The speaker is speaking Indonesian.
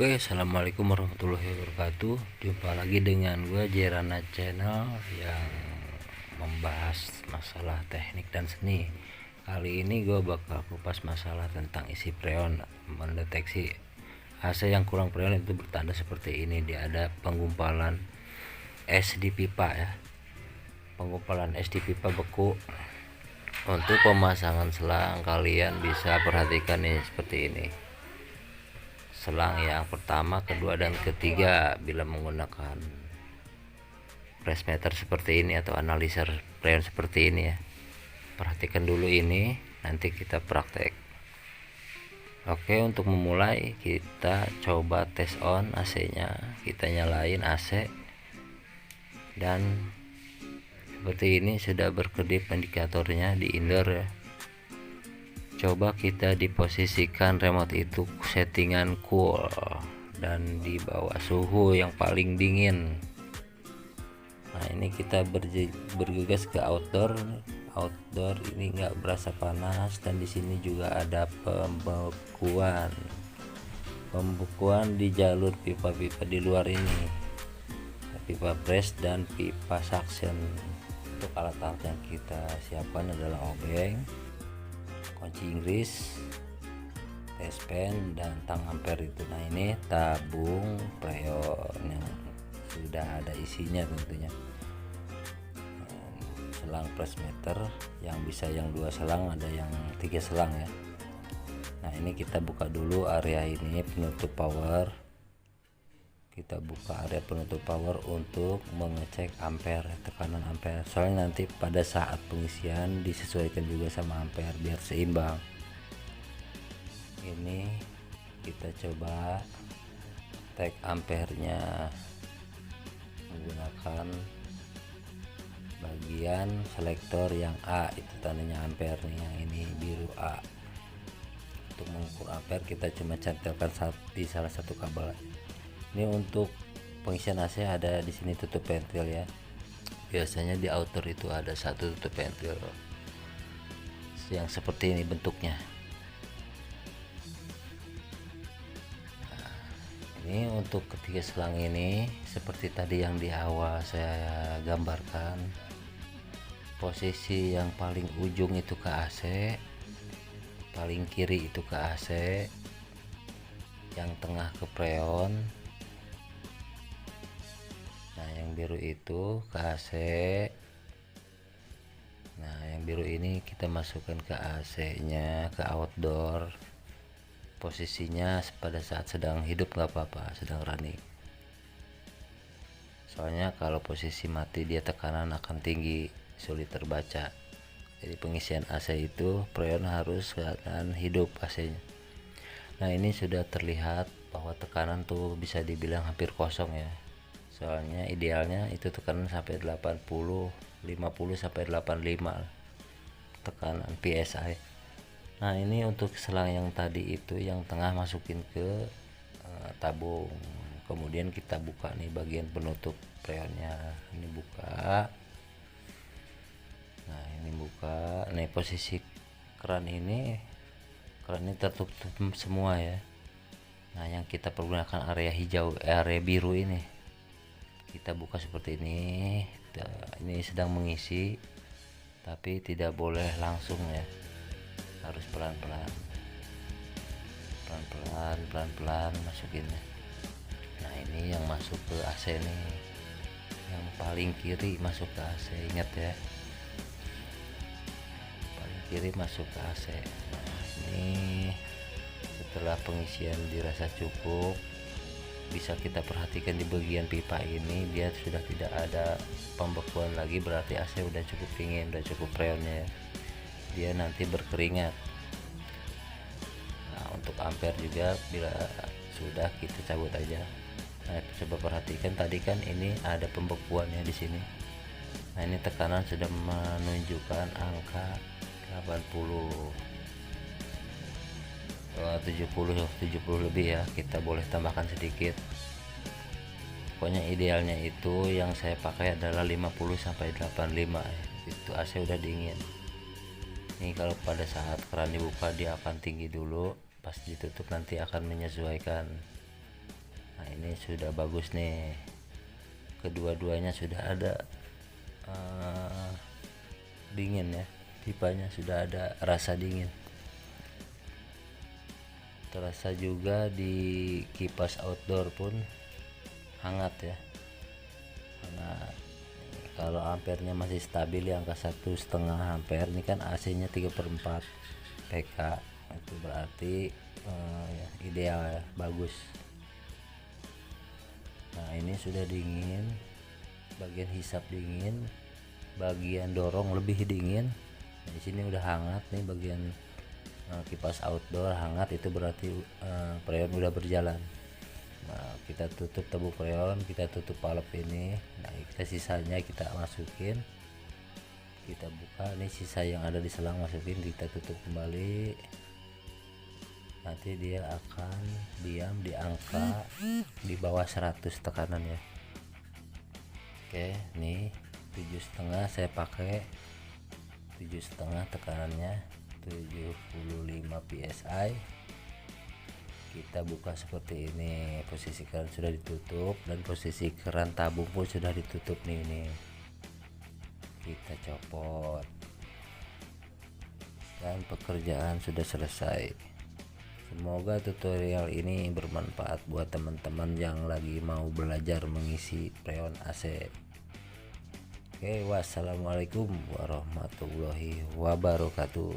Oke, assalamualaikum warahmatullahi wabarakatuh. Jumpa lagi dengan gue Jerana Channel yang membahas masalah teknik dan seni. Kali ini gue bakal kupas masalah tentang isi freon. Mendeteksi AC yang kurang freon itu bertanda seperti ini. Dia ada penggumpalan es di pipa ya. Penggumpalan es di pipa beku. Untuk pemasangan selang kalian bisa perhatikan nih seperti ini. Selang yang pertama, kedua, dan ketiga bila menggunakan press meter seperti ini atau analiser freon seperti ini ya. Perhatikan dulu ini, nanti kita praktek. Oke, untuk memulai kita coba tes on AC-nya. Kita nyalain AC dan seperti ini sudah berkedip indikatornya di indoor ya. Coba kita diposisikan remote itu settingan cool dan di bawah suhu yang paling dingin. Nah, ini kita bergegas ke outdoor. Outdoor ini nggak berasa panas dan di sini juga ada pembekuan di jalur pipa-pipa di luar ini, pipa press dan pipa suction. Untuk alat-alat yang kita siapkan adalah obeng, kunci Inggris, test pen, dan tang ampere itu. Nah, ini tabung freon yang sudah ada isinya tentunya. Selang press meter yang bisa yang 2 selang, ada yang 3 selang ya. Nah, ini kita buka dulu area ini penutup power. Kita buka area penutup power untuk mengecek ampere, tekanan ampere. Soalnya nanti pada saat pengisian disesuaikan juga sama ampere biar seimbang. Ini kita coba tag ampernya menggunakan bagian selektor yang A, itu tandanya ampere nih, yang ini biru A. Untuk mengukur ampere kita cuma centelkan di salah satu kabel. Ini untuk pengisian AC ada di sini tutup ventil ya. Biasanya di outdoor itu ada satu tutup ventil yang seperti ini bentuknya. Nah, ini untuk ketiga selang ini seperti tadi yang di awal saya gambarkan. Posisi yang paling ujung itu ke AC, paling kiri itu ke AC, yang tengah ke freon. Nah, yang biru itu ke AC. Nah, yang biru ini kita masukkan ke AC nya, ke outdoor. Posisinya pada saat sedang hidup nggak apa-apa, sedang running. Soalnya kalau posisi mati dia tekanan akan tinggi, sulit terbaca. Jadi pengisian AC itu freon harus keadaan hidup AC nya. Nah, ini sudah terlihat bahwa tekanan tuh bisa dibilang hampir kosong ya. Soalnya idealnya itu tekanan sampai 80, 50 sampai 85 tekanan PSI. Nah, ini untuk selang yang tadi itu yang tengah masukin ke tabung. Kemudian kita buka nih bagian penutup freonnya. Ini buka. Nah, ini buka. Nih posisi keran ini tertutup semua ya. Nah, yang kita pergunakan area hijau, area biru ini kita buka seperti ini. Ini sedang mengisi, tapi tidak boleh langsung ya, harus pelan-pelan masukin. Nah, ini yang masuk ke AC nih, yang paling kiri masuk ke AC, ingat ya, paling kiri masuk ke AC. Nah, ini setelah pengisian dirasa cukup, bisa kita perhatikan di bagian pipa ini dia sudah tidak ada pembekuan lagi, berarti AC udah cukup dingin, udah cukup freonnya, dia nanti berkeringat. Nah, untuk ampere juga bila sudah kita cabut aja. Nah, coba perhatikan tadi kan ini ada pembekuannya di sini. Nah, ini tekanan sudah menunjukkan angka 80, 70 lebih ya. Kita boleh tambahkan sedikit. Pokoknya idealnya itu yang saya pakai adalah 50 sampai 85 ya. Itu AC udah dingin. Ini kalau pada saat keran dibuka dia akan tinggi dulu, pas ditutup nanti akan menyesuaikan. Nah ini sudah bagus nih, kedua-duanya sudah ada dingin ya, pipanya sudah ada rasa dingin, terasa juga di kipas outdoor pun hangat ya, hangat. Kalau ampernya masih stabil di angka 1,5 ampere, ini kan AC nya 3/4 PK, itu berarti ya, ideal ya, bagus. Nah ini sudah dingin, bagian hisap dingin, bagian dorong lebih dingin. Nah, di sini udah hangat nih bagian kipas outdoor hangat, itu berarti freon udah berjalan. Nah kita tutup tabung freon, kita tutup valve ini. Nah kita sisanya kita masukin, kita buka nih sisa yang ada di selang, masukin, kita tutup kembali. Nanti dia akan diam di angka di bawah 100 tekanan ya. Oke, nih 7,5 saya pakai 7,5 tekanannya 75 psi. Kita buka seperti ini, posisi keran sudah ditutup dan posisi keran tabung pun sudah ditutup nih. Ini kita copot dan pekerjaan sudah selesai. Semoga tutorial ini bermanfaat buat teman-teman yang lagi mau belajar mengisi freon AC. Oke, wassalamualaikum warahmatullahi wabarakatuh.